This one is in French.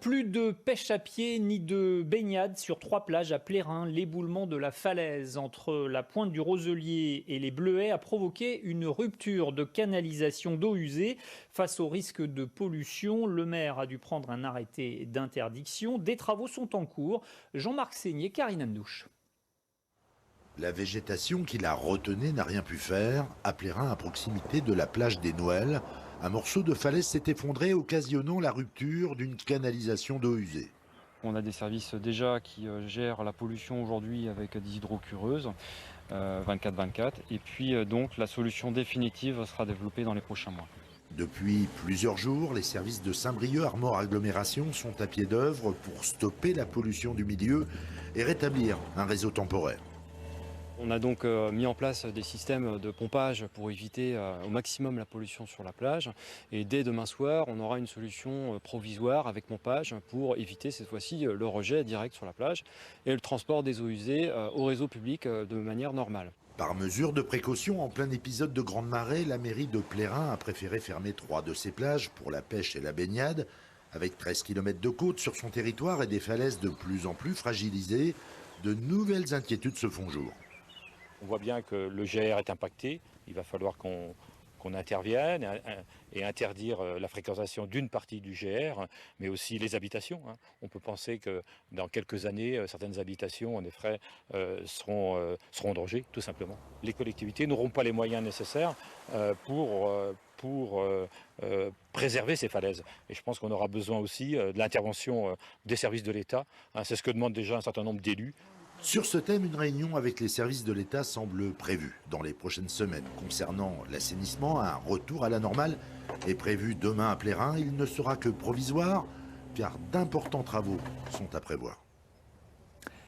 Plus de pêche à pied ni de baignade sur 3 plages à Plérin. L'éboulement de la falaise entre la pointe du Roselier et les Bleuets a provoqué une rupture de canalisation d'eau usée. Face au risque de pollution, le maire a dû prendre un arrêté d'interdiction. Des travaux sont en cours. Jean-Marc Seigné, Karine Amdouche. La végétation qui la retenait n'a rien pu faire. À Plérin, à proximité de la plage des Noëls, un morceau de falaise s'est effondré, occasionnant la rupture d'une canalisation d'eau usée. On a des services déjà qui gèrent la pollution aujourd'hui avec des hydrocureuses 24/24. Et puis donc la solution définitive sera développée dans les prochains mois. Depuis plusieurs jours, les services de Saint-Brieuc Armor Agglomération sont à pied d'œuvre pour stopper la pollution du milieu et rétablir un réseau temporaire. On a donc mis en place des systèmes de pompage pour éviter au maximum la pollution sur la plage. Et dès demain soir, on aura une solution provisoire avec pompage pour éviter cette fois-ci le rejet direct sur la plage et le transport des eaux usées au réseau public de manière normale. Par mesure de précaution, en plein épisode de grande marée, la mairie de Plérin a préféré fermer 3 de ses plages pour la pêche et la baignade. Avec 13 km de côte sur son territoire et des falaises de plus en plus fragilisées, de nouvelles inquiétudes se font jour. On voit bien que le GR est impacté, il va falloir qu'on intervienne et interdire la fréquentation d'une partie du GR, mais aussi les habitations. On peut penser que dans quelques années, certaines habitations en effet seront en danger, tout simplement. Les collectivités n'auront pas les moyens nécessaires pour préserver ces falaises. Et je pense qu'on aura besoin aussi de l'intervention des services de l'État. C'est ce que demandent déjà un certain nombre d'élus. Sur ce thème, une réunion avec les services de l'État semble prévue dans les prochaines semaines. Concernant l'assainissement, un retour à la normale est prévu demain à Plérin. Il ne sera que provisoire car d'importants travaux sont à prévoir.